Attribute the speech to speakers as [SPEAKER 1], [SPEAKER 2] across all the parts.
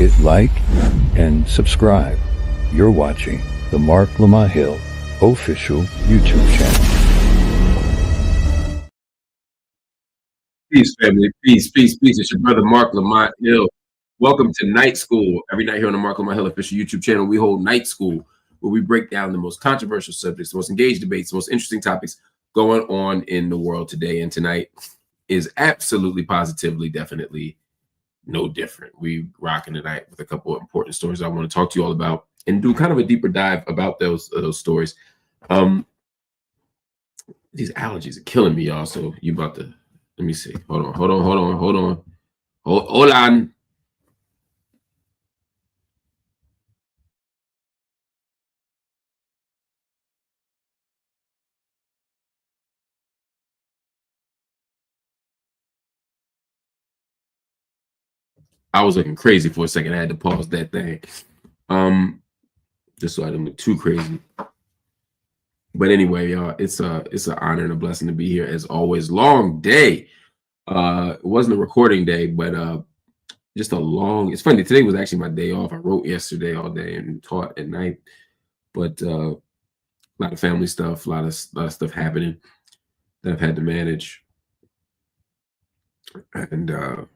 [SPEAKER 1] hit like and subscribe. You're watching the Marc Lamont Hill official YouTube channel.
[SPEAKER 2] Peace, family. Peace, peace, peace. It's your brother, Marc Lamont Hill. Welcome to Night School. Every night here on the Marc Lamont Hill official YouTube channel, we hold Night School, where we break down the most controversial subjects, the most engaged debates, the most interesting topics going on in the world today. And tonight is absolutely, positively, definitely no different. We rocking tonight with a couple of important stories I want to talk to you all about and do kind of a deeper dive about those stories. These allergies are killing me, y'all. So you about to, let me see. Hold on. I was looking crazy for a second. I had to pause that thing. Just so I didn't look too crazy. But anyway, y'all, it's an honor and a blessing to be here as always. Long day. It wasn't a recording day, but just a long. It's funny. Today was actually my day off. I wrote yesterday all day and taught at night, but a lot of family stuff, a lot of stuff happening that I've had to manage, and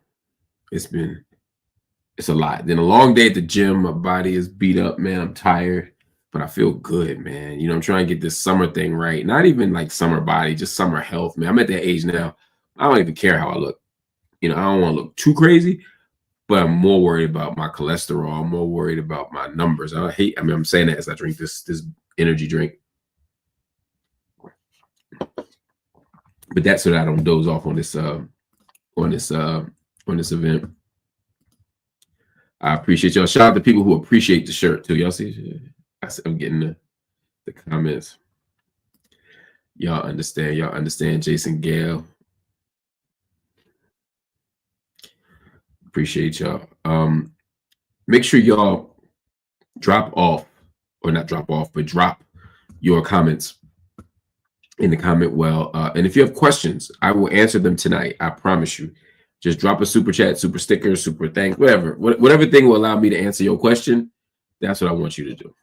[SPEAKER 2] it's a lot. Then a long day at the gym. My body is beat up, man. I'm tired, but I feel good, man. You know, I'm trying to get this summer thing right. Not even like summer body, just summer health, man. I'm at that age now. I don't even care how I look. You know, I don't want to look too crazy, but I'm more worried about my cholesterol. I'm more worried about my numbers. I'm saying that as I drink this energy drink. But that's so that I don't doze off on this event. I appreciate y'all. Shout out to people who appreciate the shirt too. Y'all see, I'm getting the comments. Y'all understand. Jason Gale. Appreciate y'all. Make sure y'all drop your comments in the comment well. And if you have questions, I will answer them tonight. I promise you. Just drop a super chat, super sticker, super thanks, whatever thing will allow me to answer your question. That's what I want you to do.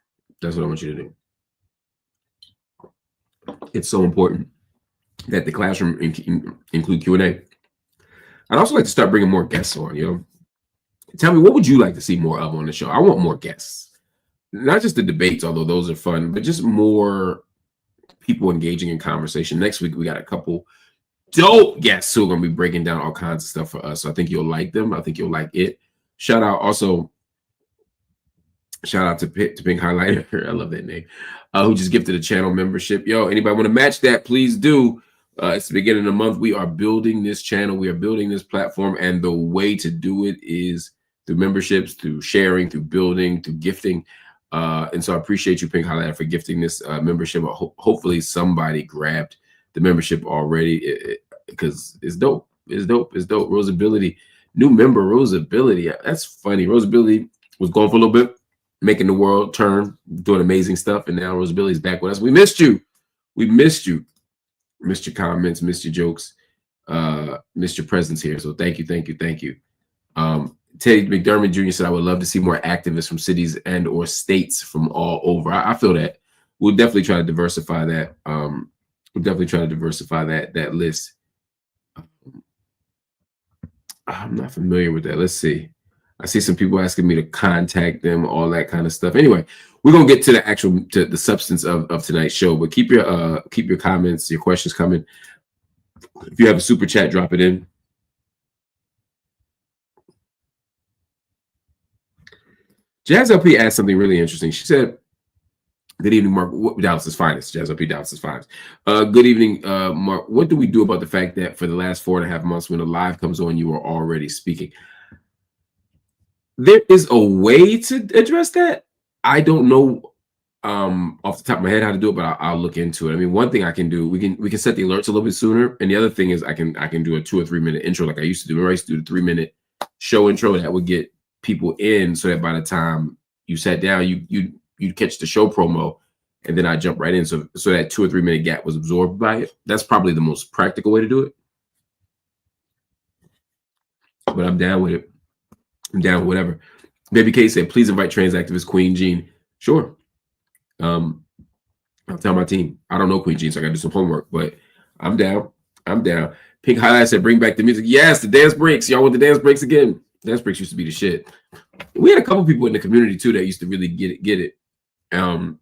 [SPEAKER 2] It's so important that the classroom include Q&A. I'd also like to start bringing more guests on. You know, tell me, what would you like to see more of on the show? I want more guests, not just the debates, although those are fun, but just more people engaging in conversation. Next week we got a couple dope guests who are going to be breaking down all kinds of stuff for us. So I think you'll like them. I think you'll like it. Shout out to Pink Highlighter. I love that name. Who just gifted a channel membership. Yo, anybody want to match that? Please do. It's the beginning of the month. We are building this channel. We are building this platform. And the way to do it is through memberships, through sharing, through building, through gifting. And so I appreciate you, Pink Highlighter, for gifting this membership. Hopefully somebody grabbed the membership already, because it's dope. Rosability, new member, Rosability. That's funny. Rosability was gone for a little bit, making the world turn, doing amazing stuff, and now Rosability's back with us. We missed you. Missed your comments, missed your jokes, missed your presence here. So thank you. Teddy McDermott Jr. said, I would love to see more activists from cities and or states from all over. I feel that. We'll definitely try to diversify that. That list. I'm not familiar with that. Let's see. I see some people asking me to contact them, all that kind of stuff. Anyway, we're gonna get to the substance of tonight's show. But keep your comments, your questions coming. If you have a super chat, drop it in. Jazz LP asked something really interesting. She said, good evening, Mark. Dallas's finest. Jazz LP, Dallas's finest. Good evening, Mark. What do we do about the fact that for the last 4.5 months, when a live comes on, you are already speaking? There is a way to address that. I don't know off the top of my head how to do it, but I'll look into it. I mean, one thing I can do, we can set the alerts a little bit sooner, and the other thing is I can do a 2 or 3 minute intro like I used to do. Remember, I used to do the 3-minute show intro that would get people in, so that by the time you sat down, you'd catch the show promo, and then I jump right in, so that 2 or 3 minute gap was absorbed by it. That's probably the most practical way to do it. But I'm down with it. I'm down with whatever. Baby K said, please invite trans activist Queen Jean. Sure. I'll tell my team. I don't know Queen Jean, so I got to do some homework, but I'm down. I'm down. Pink Highlight said, bring back the music. Yes, the dance breaks. Y'all want the dance breaks again? Dance breaks used to be the shit. We had a couple people in the community too that used to really get it. Some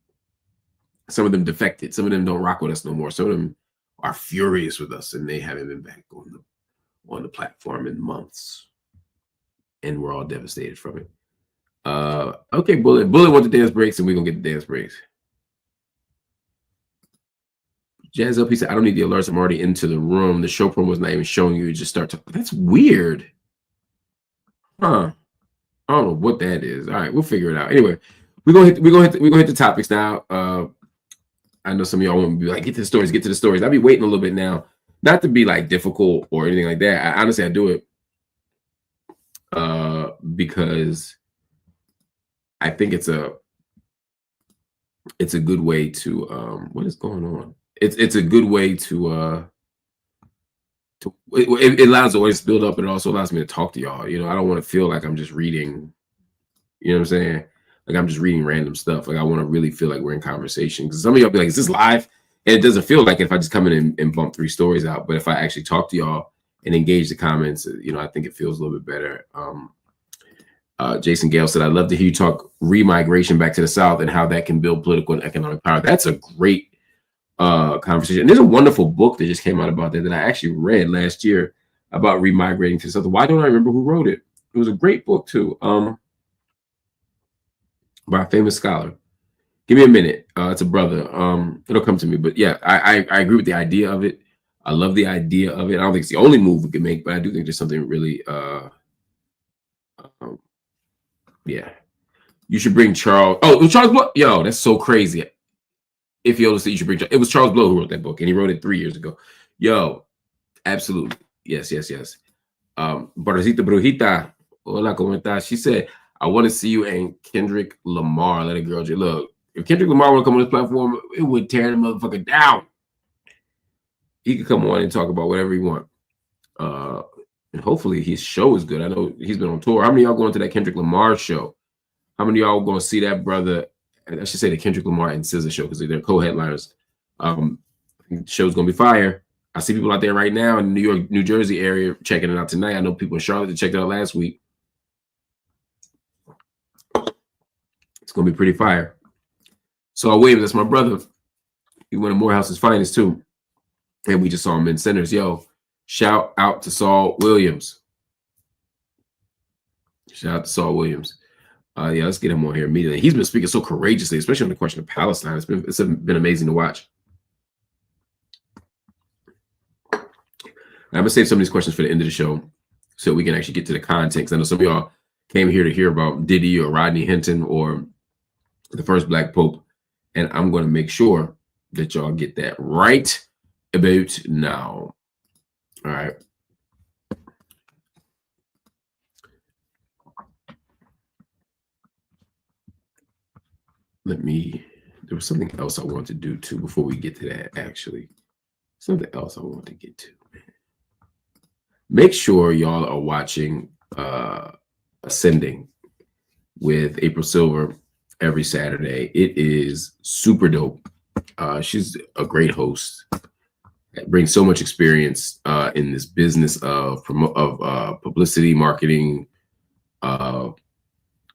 [SPEAKER 2] of them defected. Some of them don't rock with us no more. Some of them are furious with us, and they haven't been back on the platform in months. And we're all devastated from it. Okay, Bullet want the dance breaks, and we're gonna get the dance breaks. Jazz up, he said, I don't need the alerts. I'm already into the room. The show promo was not even showing you. You just start talking. That's weird. Huh. I don't know what that is. All right, we'll figure it out. Anyway, we're gonna hit the topics now. I know some of y'all want to be like, get to the stories. I'll be waiting a little bit now. Not to be like difficult or anything like that. I do it because I think it's a good way to what is going on? It's a good way to it allows the audience to build up, and it also allows me to talk to y'all. You know, I don't want to feel like I'm just reading, you know what I'm saying? Like I'm just reading random stuff. Like I want to really feel like we're in conversation. Because some of y'all be like, is this live? And it doesn't feel like it if I just come in and bump 3 stories out. But if I actually talk to y'all and engage the comments, you know, I think it feels a little bit better. Jason Gale said, I'd love to hear you talk remigration back to the South and how that can build political and economic power. That's a great conversation. And there's a wonderful book that just came out about that I actually read last year about remigrating to the South. Why don't I remember who wrote it? It was a great book too, by a famous scholar. Give me a minute. It's a brother. It'll come to me. But yeah, I agree with the idea of it. I love the idea of it. I don't think it's the only move we can make, but I do think there's something really yeah. You should bring Charles. Oh, it was Charles Blow. Yo, that's so crazy. If you said you should bring, it was Charles Blow who wrote that book, and he wrote it 3 years ago. Yo, absolutely. Yes. Barcita Brujita. Hola, ¿cómo estás? She said, I want to see you and Kendrick Lamar. Let a girl look. If Kendrick Lamar would come on this platform, it would tear the motherfucker down. He could come on and talk about whatever he wants. And hopefully his show is good. I know he's been on tour. How many of y'all going to that Kendrick Lamar show? How many of y'all going to see that brother? I should say the Kendrick Lamar and SZA show because they're co-headliners. The show's going to be fire. I see people out there right now in the New York, New Jersey area checking it out tonight. I know people in Charlotte that checked it out last week. It's going to be pretty fire. Saul Williams, that's my brother. He went to Morehouse's Finest too. And we just saw him in Centers. Yo, shout out to Saul Williams. Shout out to Saul Williams. Yeah, let's get him on here immediately. He's been speaking so courageously, especially on the question of Palestine. It's been amazing to watch. I'm going to save some of these questions for the end of the show so we can actually get to the content. Because I know some of y'all came here to hear about Diddy or Rodney Hinton or the first Black Pope. And I'm going to make sure that y'all get that right about now. All right. There was something else I wanted to do too before we get to that, actually. Something else I want to get to. Make sure y'all are watching Ascending with April Silver every Saturday. It is super dope. She's a great host. Brings so much experience in this business of publicity, marketing,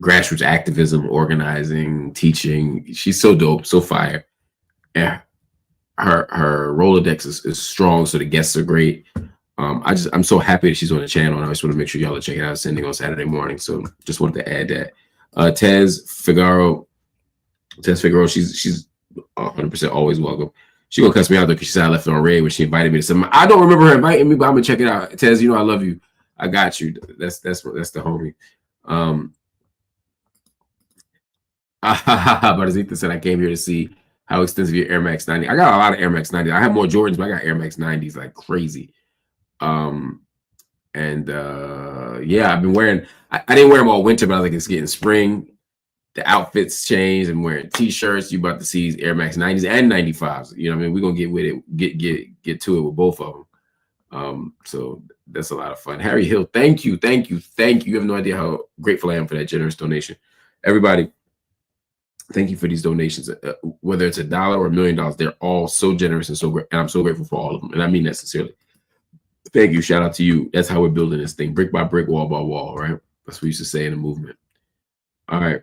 [SPEAKER 2] grassroots activism, organizing, teaching. She's so dope, so fire. Yeah, her Rolodex is strong, so the guests are great. I'm so happy that she's on the channel, and I just want to make sure y'all are checking out Ascending on Saturday morning. So just wanted to add that. Tez Figaro, she's 100% always welcome. She gonna cuss me out though because she said I left it on red when she invited me to something. I don't remember her inviting me, but I'm gonna check it out. Tez, you know I love you. I got you. That's the homie. But Azita said I came here to see how extensive your Air Max 90. I got a lot of Air Max 90s. I have more Jordans, but I got Air Max 90s like crazy. Yeah, I've been wearing. I didn't wear them all winter, but I was like, it's getting spring. The outfits changed. I'm wearing t-shirts. You about to see Air Max 90s and 95s. You know what I mean? We're gonna get with it, get to it with both of them. So that's a lot of fun. Harry Hill, thank you, thank you, thank you. You have no idea how grateful I am for that generous donation. Everybody, thank you for these donations. Whether it's $1 or $1 million, they're all so generous and so great, and I'm so grateful for all of them. And I mean that sincerely. Thank you. Shout out to you. That's how we're building this thing, brick by brick, wall by wall, right? That's what we used to say in the movement. All right.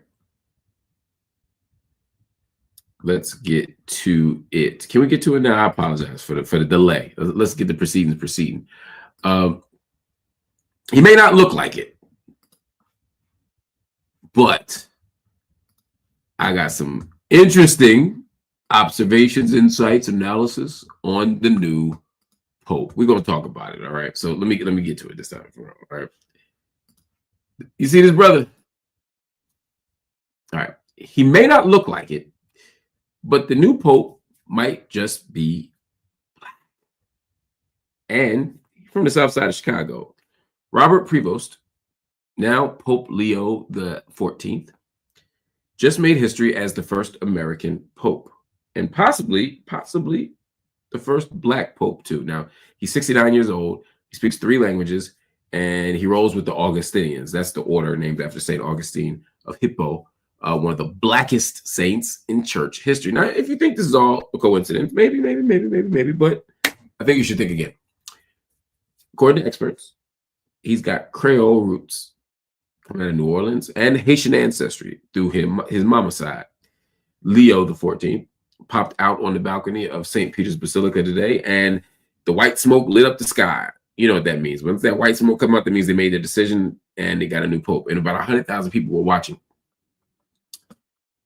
[SPEAKER 2] Let's get to it. Can we get to it now? I apologize for the delay. Let's get the proceedings proceeding. He may not look like it, but I got some interesting observations, insights, analysis on the new Pope. We're gonna talk about it. All right. So let me get to it this time. All right. You see this brother? All right. He may not look like it, but the new Pope might just be black. And from the south side of Chicago, Robert Prevost, now Pope Leo the 14th, just made history as the first American Pope, and possibly the first black Pope too. Now, he's 69 years old. He speaks 3 languages, and he rolls with the Augustinians. That's the order named after St. Augustine of Hippo, one of the blackest saints in church history. Now, if you think this is all a coincidence, maybe, but I think you should think again. According to experts, he's got Creole roots from out of New Orleans and Haitian ancestry through his mama's side. Leo the 14th popped out on the balcony of St. Peter's Basilica today, and the white smoke lit up the sky. You know what that means. Once that white smoke come out, that means they made their decision and they got a new Pope. And about 100,000 people were watching.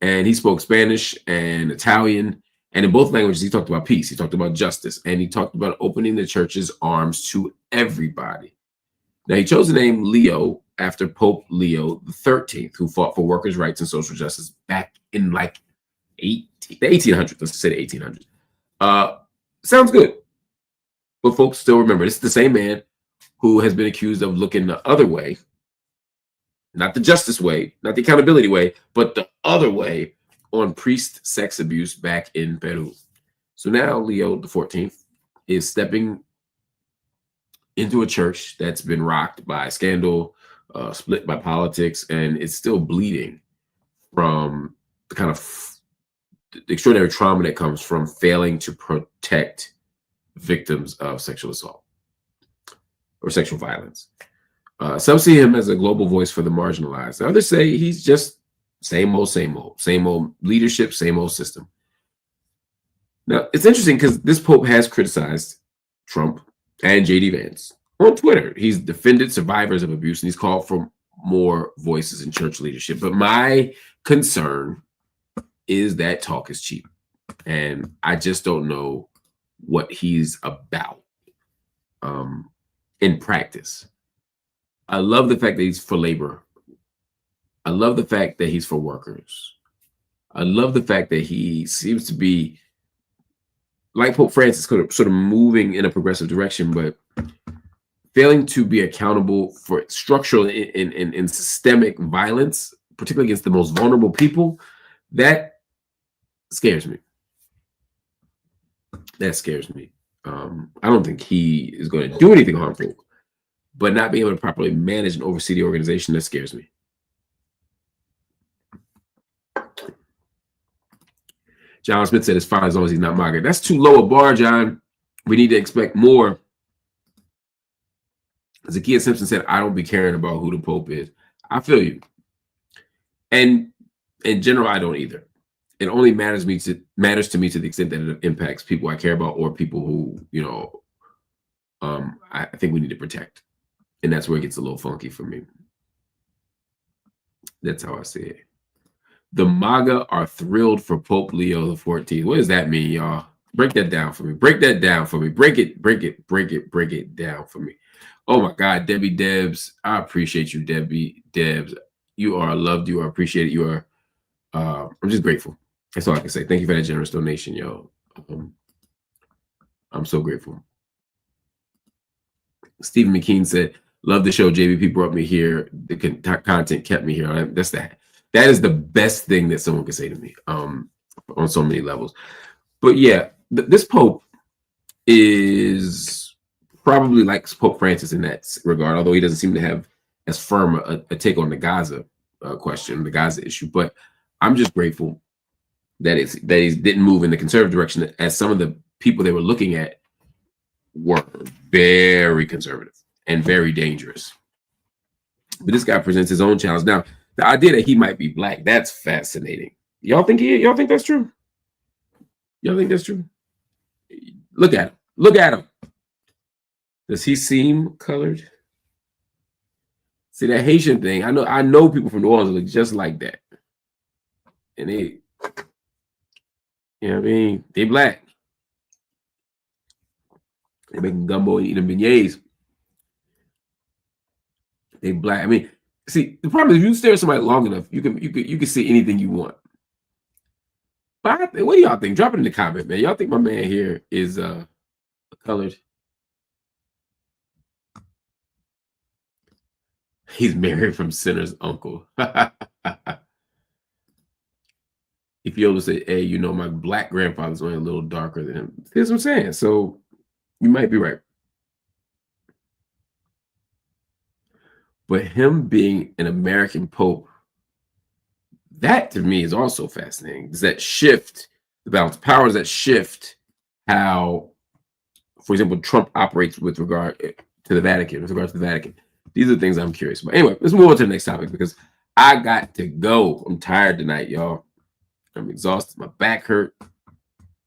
[SPEAKER 2] And he spoke Spanish and Italian. And in both languages, he talked about peace. He talked about justice. And he talked about opening the church's arms to everybody. Now, he chose the name Leo after Pope Leo the 13th, who fought for workers' rights and social justice back in like the 1800s. Let's say the 1800s. Sounds good. But folks still remember, this is the same man who has been accused of looking the other way, not the justice way, not the accountability way, but the other way on priest sex abuse back in Peru. So now Leo the 14th is stepping into a church that's been rocked by scandal, split by politics, and it's still bleeding from the kind of the extraordinary trauma that comes from failing to protect victims of sexual assault or sexual violence. Some see him as a global voice for the marginalized. Others say he's just same old leadership, same old system. Now, it's interesting because this Pope has criticized Trump and J.D. Vance on Twitter. He's defended survivors of abuse, and he's called for more voices in church leadership. But my concern is that talk is cheap, and I just don't know what he's about in practice. I love the fact that he's for labor. I love the fact that he's for workers. I love the fact that he seems to be, like Pope Francis, sort of moving in a progressive direction, but failing to be accountable for structural and systemic violence, particularly against the most vulnerable people. That scares me. That scares me. I don't think he is going to do anything harmful, but not being able to properly manage and oversee the organization, that scares me. John Smith said it's fine as long as he's not MAGA. That's too low a bar, John. We need to expect more. Zakiya Simpson said, I don't be caring about who the Pope is. I feel you. And in general, I don't either. It only matters to me to the extent that it impacts people I care about or people who, I think we need to protect. And that's where it gets a little funky for me. That's how I see it. The MAGA are thrilled for Pope Leo the 14th. What does that mean, y'all? Break that down for me. Break that down for me. Break it down for me. Oh my God, Debbie Debs. I appreciate you, Debbie Debs. You are loved. You are appreciated. You are, I'm just grateful. That's all I can say. Thank you for that generous donation, yo. I'm so grateful. Stephen McKean said, love the show. JBP brought me here. The content kept me here. That's that. That is the best thing that someone can say to me on so many levels. But yeah, this Pope is probably likes Pope Francis in that regard, although he doesn't seem to have as firm a take on the Gaza question, the Gaza issue. But I'm just grateful that he didn't move in the conservative direction, as some of the people they were looking at were very conservative and very dangerous. But this guy presents his own challenge. Now, the idea that he might be black, that's fascinating. Y'all think that's true? Y'all think that's true? Look at him. Look at him. Does he seem colored? See, that Haitian thing, I know people from New Orleans look just like that. And they, you know what I mean? They black. They making gumbo and eating beignets. They black. I mean, see, the problem is, if you stare at somebody long enough, you can see anything you want. But what do y'all think? Drop it in the comment, man. Y'all think my man here is colored? He's married from Sinner's uncle. If you ever say, hey, you know, my black grandfather's only a little darker than him. That's what I'm saying. So you might be right. But him being an American Pope, that to me is also fascinating. Does that shift the balance of powers, that shift how, for example, Trump operates with regard to the Vatican, with regards to the Vatican? These are the things I'm curious about. Anyway, let's move on to the next topic because I got to go. I'm tired tonight, y'all. I'm exhausted. My back hurt.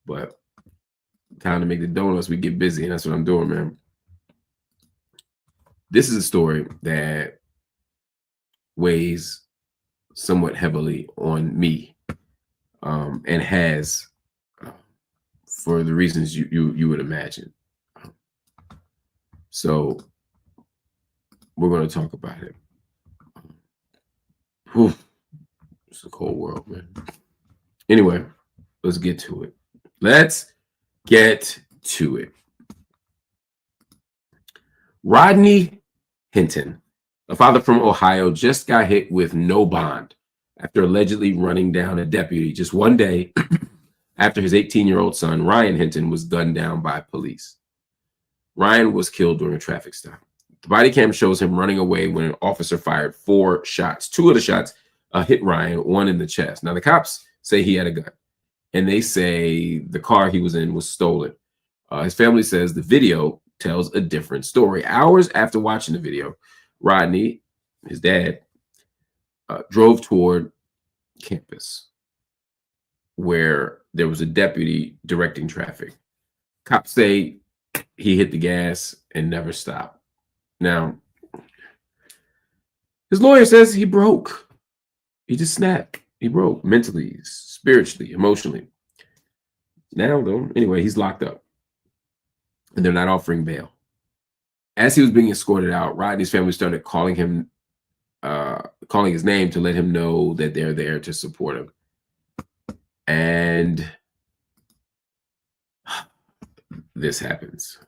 [SPEAKER 2] But time to make the donuts. We get busy, and that's what I'm doing, man. This is a story that weighs somewhat heavily on me, and has, for the reasons you would imagine. So we're going to talk about it. Whew. It's a cold world, man. Anyway, let's get to it. Let's get to it. Rodney Hinton, a father from Ohio, just got hit with no bond after allegedly running down a deputy just one day after his 18-year-old son, Ryan Hinton, was gunned down by police. Ryan was killed during a traffic stop. The body cam shows him running away when an officer fired 4 shots. 2 of the shots hit Ryan, 1 in the chest. Now, the cops say he had a gun, and they say the car he was in was stolen. His family says the video tells a different story. Hours after watching the video, Rodney, his dad, drove toward campus where there was a deputy directing traffic. Cops say he hit the gas and never stopped. Now, his lawyer says he broke. He just snapped. He broke mentally, spiritually, emotionally. Now, though, anyway, he's locked up, and they're not offering bail. As he was being escorted out, Rodney's family started calling him, calling his name to let him know that they're there to support him. And this happens.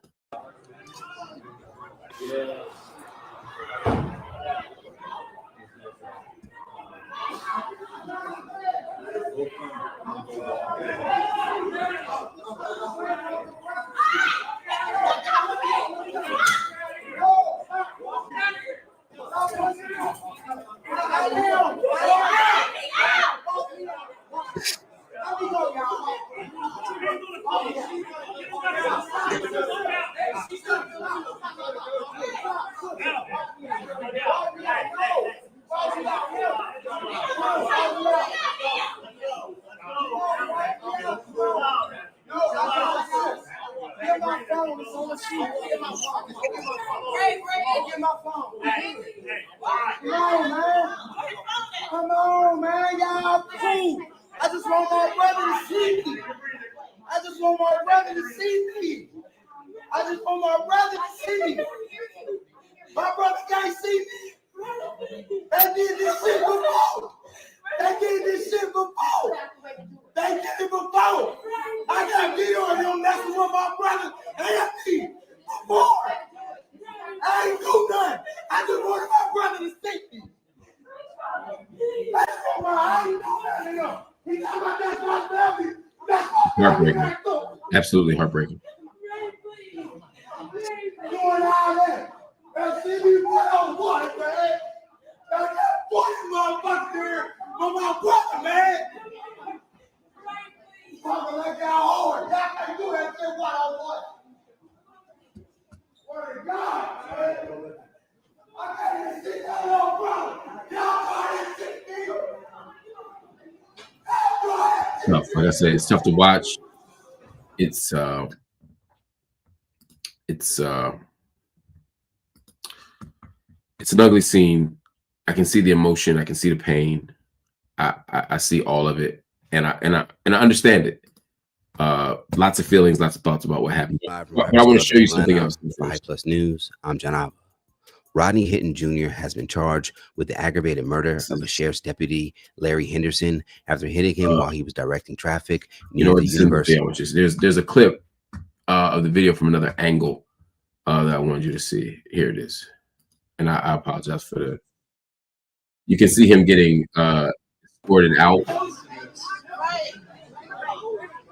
[SPEAKER 3] Come on, man. Y'all cool. I just want my brother to see me. I just want my brother to see me. I just want my brother to see me. My brother can't see me. They did this shit before. They did this shit before. They did it before. I got video of him messing with my brother and me before. I ain't do nothing. I just wanted my brother to see me.
[SPEAKER 2] Heartbreaking. Absolutely heartbreaking.
[SPEAKER 3] motherfucker there for my brother, man. Fucking like that hard. Y'all can't do that shit while I was. Swear to God, man. I can't even see that little brother. Y'all can't see me.
[SPEAKER 2] Tough. Like I said, it's tough to watch. It's an ugly scene. I can see the emotion. I can see the pain. I see all of it, and I understand it. Lots of feelings, lots of thoughts about what happened. But I want to show you something else.
[SPEAKER 4] For High Plus News, I'm John Alva. Rodney Hinton Jr. has been charged with the aggravated murder of a sheriff's deputy, Larry Henderson, after hitting him while he was directing traffic near the university.
[SPEAKER 2] There's a clip of the video from another angle that I wanted you to see. Here it is. And I apologize for the. You can see him getting escorted out.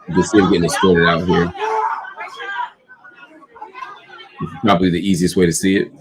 [SPEAKER 2] You can see him getting escorted out here. This is probably the easiest way to see it.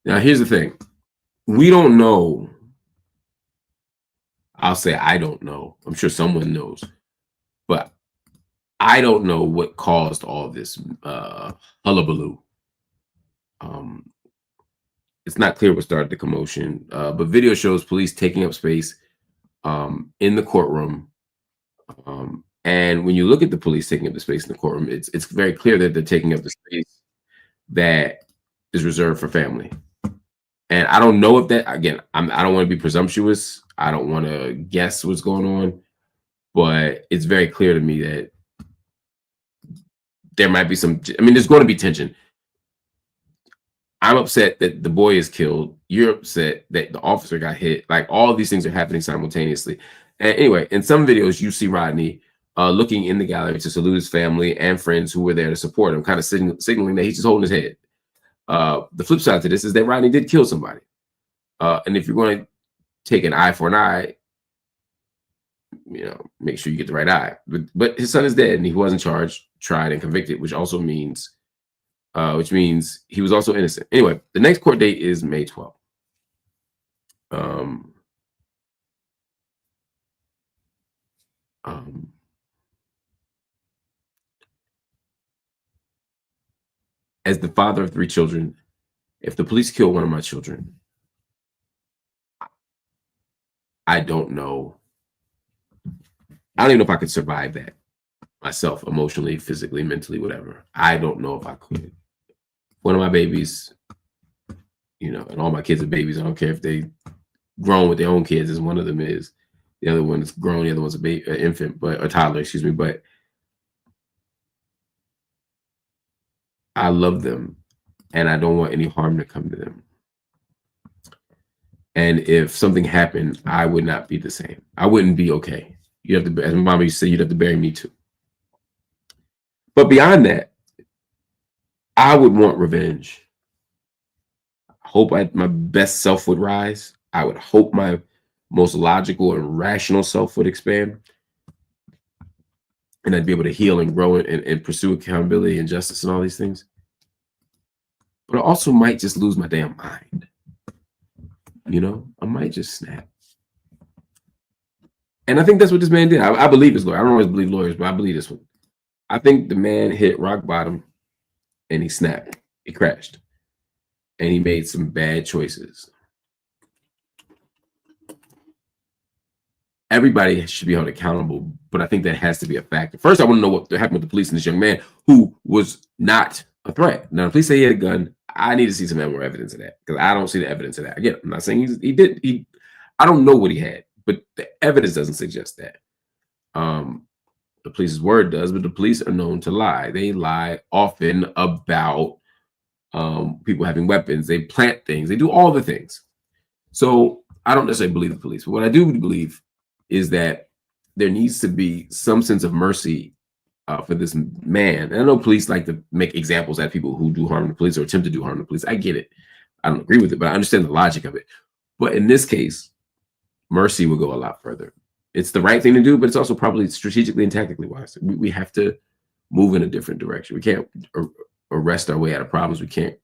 [SPEAKER 2] Now, here's the thing. We don't know. I'll say I don't know. I'm sure someone knows. But I don't know what caused all this hullabaloo. It's not clear what started the commotion, but video shows police taking up space in the courtroom. And when you look at the police taking up the space in the courtroom, it's very clear that they're taking up the space that is reserved for family. And I don't know if that, again, I don't want to be presumptuous. I don't want to guess what's going on, but it's very clear to me that there might be some, there's going to be tension. I'm upset that the boy is killed. You're upset that the officer got hit. Like, all of these things are happening simultaneously. And anyway, in some videos, you see Rodney looking in the gallery to salute his family and friends who were there to support him, kind of signaling that he's just holding his head. The flip side to this is that Rodney did kill somebody. And if you're going to take an eye for an eye, make sure you get the right eye. But his son is dead and he wasn't charged, tried, and convicted, which means he was also innocent. Anyway, the next court date is May 12th. As the father of 3 children, if the police kill one of my children, I don't know. I don't even know if I could survive that myself, emotionally, physically, mentally, whatever. I don't know if I could. One of my babies, and all my kids are babies. I don't care if they grown with their own kids, as one of them is. The other one is grown. The other one's an infant, but a toddler, excuse me. But I love them, and I don't want any harm to come to them. And if something happened, I would not be the same. I wouldn't be okay. You have to, as my mama used to say, you'd have to bury me too. But beyond that, I would want revenge. I hope my best self would rise. I would hope my most logical and rational self would expand. And I'd be able to heal and grow and pursue accountability and justice and all these things. But I also might just lose my damn mind. I might just snap. And I think that's what this man did. I believe his lawyer. I don't always believe lawyers, but I believe this one. I think the man hit rock bottom and he snapped. He crashed. And he made some bad choices. Everybody should be held accountable, but I think that has to be a factor. First, I want to know what happened with the police and this young man who was not a threat. Now, the police say he had a gun. I need to see some more evidence of that because I don't see the evidence of that. Again, I'm not saying he did. I don't know what he had, but the evidence doesn't suggest that. The police's word does, but the police are known to lie. They lie often about people having weapons. They plant things. They do all the things. So I don't necessarily believe the police, but what I do believe is that there needs to be some sense of mercy for this man. And I know police like to make examples out of people who do harm to police or attempt to do harm to police. I get it. I don't agree with it, but I understand the logic of it. But in this case, mercy will go a lot further. It's the right thing to do, but it's also probably strategically and tactically wise. We have to move in a different direction. We can't arrest our way out of problems. We can't,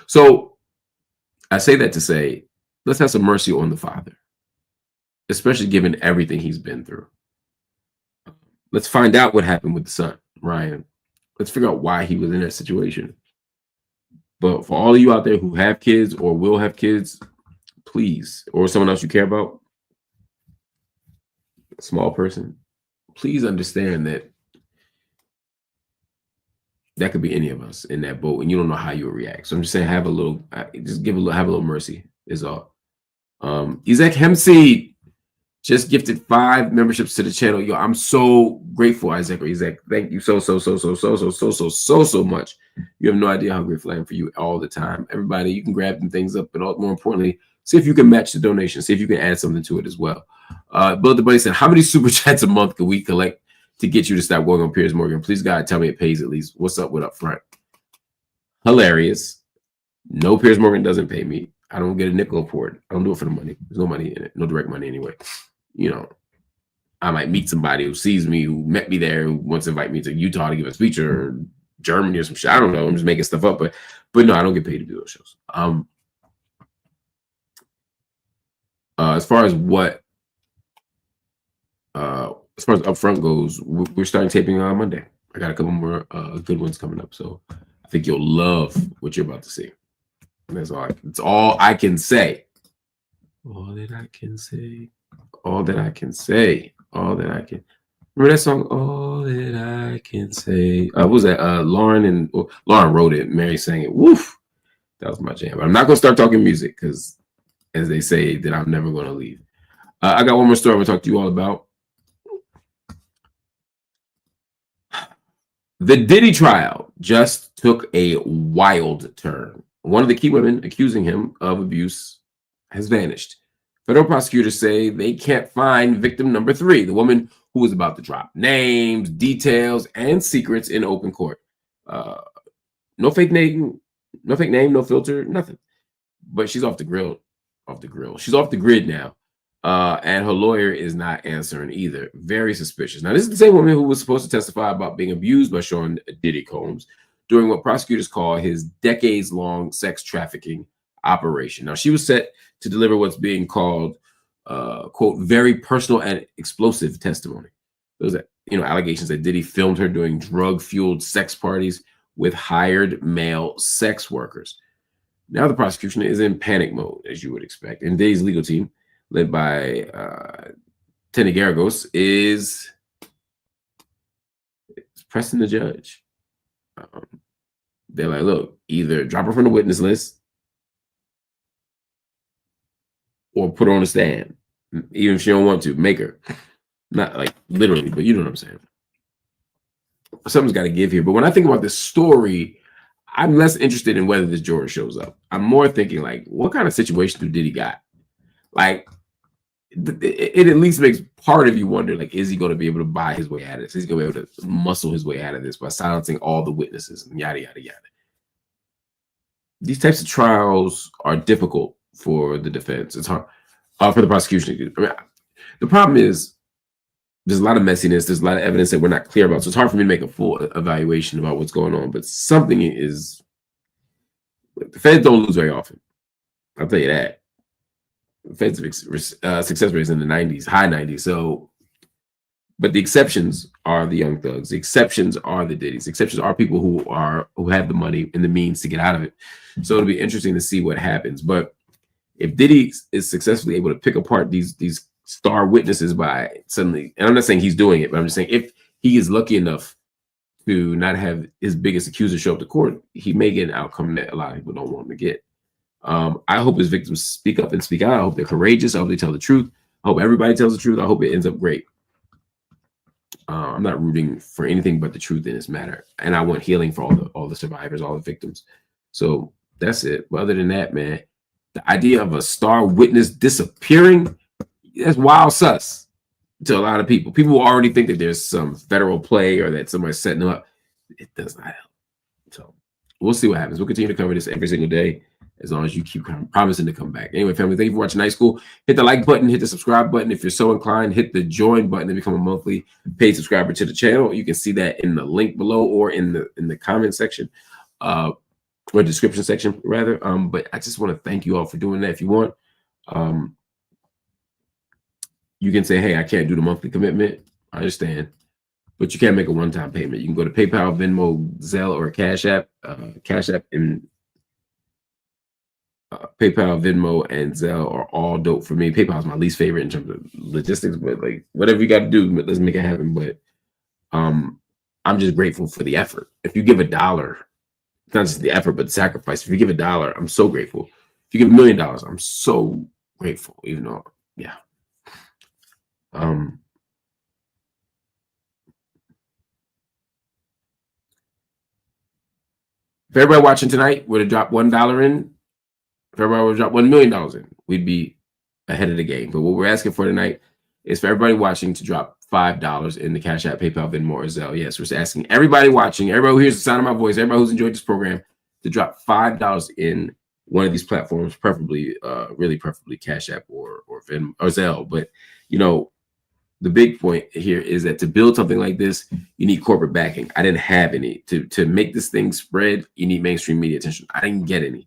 [SPEAKER 2] So I say that to say, let's have some mercy on the father, especially given everything he's been through. Let's find out what happened with the son, Ryan. Let's figure out why he was in that situation. But for all of you out there who have kids or will have kids, please, or someone else you care about, a small person, please understand that that could be any of us in that boat, and you don't know how you would react. So I'm just saying, have a little mercy is all. Isaac Hempseed just gifted 5 memberships to the channel. Yo, I'm so grateful, Isaac. Thank you so much. You have no idea how grateful I am for you all the time. Everybody, you can grab them things up, but more importantly, see if you can match the donation. See if you can add something to it as well. Bill the Buddy said, how many super chats a month can we collect to get you to stop going on Piers Morgan? Please, God, tell me it pays at least. What's up with up front? Hilarious. No, Piers Morgan doesn't pay me. I don't get a nickel for it. I don't do it for the money. There's no money in it. No direct money anyway. I might meet somebody who sees me, who met me there, who wants to invite me to Utah to give a speech or Germany or some shit. I don't know. I'm just making stuff up. But no, I don't get paid to do those shows. As far as upfront goes, we're starting taping on Monday. I got a couple more good ones coming up. So I think you'll love what you're about to see. And that's all. It's all I can say. All that I can say. All that I can say. All that I can. Remember that song? All that I can say. What was that? Lauren wrote it. Mary sang it. Woof. That was my jam. But I'm not gonna start talking music because, as they say, that I'm never gonna leave. I got one more story I'm gonna talk to you all about. The Diddy trial just took a wild turn. One of the key women accusing him of abuse has vanished. Federal prosecutors say they can't find victim number 3, the woman who was about to drop names, details, and secrets in open court. No fake name, no filter, nothing. But she's off the grill. She's off the grid now. And her lawyer is not answering either. Very suspicious. Now, this is the same woman who was supposed to testify about being abused by Sean Diddy Combs during what prosecutors call his decades-long sex trafficking operation. Now, she was set to deliver what's being called, quote, very personal and explosive testimony. Those are, allegations that Diddy filmed her doing drug-fueled sex parties with hired male sex workers. Now the prosecution is in panic mode, as you would expect. And Diddy's legal team, led by Tena Garagos, is pressing the judge. They're like, look, either drop her from the witness list or put her on the stand. Even if she don't want to, make her. Not like literally, but you know what I'm saying. Something's got to give here. But when I think about this story, I'm less interested in whether this juror shows up. I'm more thinking like, what kind of situation do Diddy got? Like, it at least makes part of you wonder, like, is he going to be able to buy his way out of this? Is he going to be able to muscle his way out of this by silencing all the witnesses and yada, yada, yada? These types of trials are difficult for the defense. It's hard for the prosecution. I mean, the problem is there's a lot of messiness. There's a lot of evidence that we're not clear about. So it's hard for me to make a full evaluation about what's going on. But something is, the feds don't lose very often. I'll tell you that. The feds success rates in the 90s, high 90s. So, but the exceptions are the Young Thugs. The exceptions are the Diddys. The exceptions are people who have the money and the means to get out of it. So it'll be interesting to see what happens. But if Diddy is successfully able to pick apart these star witnesses by suddenly, and I'm not saying he's doing it, but I'm just saying if he is lucky enough to not have his biggest accuser show up to court, he may get an outcome that a lot of people don't want him to get. I hope his victims speak up and speak out. I hope they're courageous. I hope they tell the truth. I hope everybody tells the truth. I hope it ends up great. I'm not rooting for anything but the truth in this matter. And I want healing for all the survivors, all the victims. So that's it. But other than that, man, The idea of a star witness disappearing, that's wild sus to a lot of people. People already think that there's some federal play or that somebody's setting them up. It does not help. So we'll see what happens. We'll continue to cover this every single day as long as you keep promising to come back. Anyway, family, thank you for watching Night School. Hit the like button, hit the subscribe button. If you're so inclined, hit the join button and become a monthly paid subscriber to the channel. You can see that in the link below or in the comment section, or description section rather. But I just want to thank you all for doing that. If you want, you can say, hey, I can't do the monthly commitment. I understand. But you can't make a one-time payment. You can go to PayPal, Venmo, Zelle, or Cash App. Cash App and PayPal, Venmo, and Zelle are all dope for me. PayPal is my least favorite in terms of logistics, but like whatever you got to do, let's make it happen. But I'm just grateful for the effort. If you give $1, it's not just the effort, but the sacrifice. If you give $1, I'm so grateful. If you give $1 million, I'm so grateful. Even though, yeah. If everybody watching tonight were to drop $1 in, if everybody were to drop $1 million in, we'd be ahead of the game. But what we're asking for tonight is for everybody watching to drop $5 in the Cash App, PayPal, Venmo, or Zelle. Yes, we're asking everybody watching, everybody who hears the sound of my voice, everybody who's enjoyed this program, to drop $5 in one of these platforms, preferably, really preferably Cash App or Venmo or Zelle. But you know, the big point here is that to build something like this, you need corporate backing. I didn't have any. To make this thing spread, you need mainstream media attention. I didn't get any.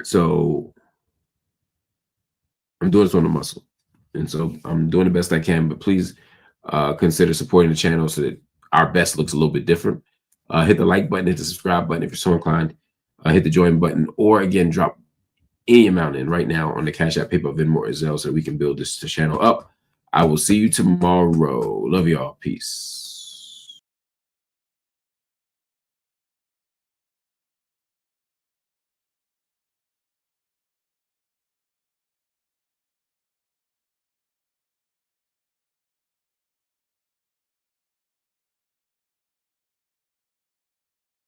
[SPEAKER 2] So I'm doing this on the muscle. And so I'm doing the best I can, but please consider supporting the channel so that our best looks a little bit different. Hit the like button, hit the subscribe button if you're so inclined. Hit the join button, or again, drop any amount in right now on the Cash App, PayPal, Venmo, or Zelle so we can build this channel up. I will see you tomorrow. Love y'all. Peace.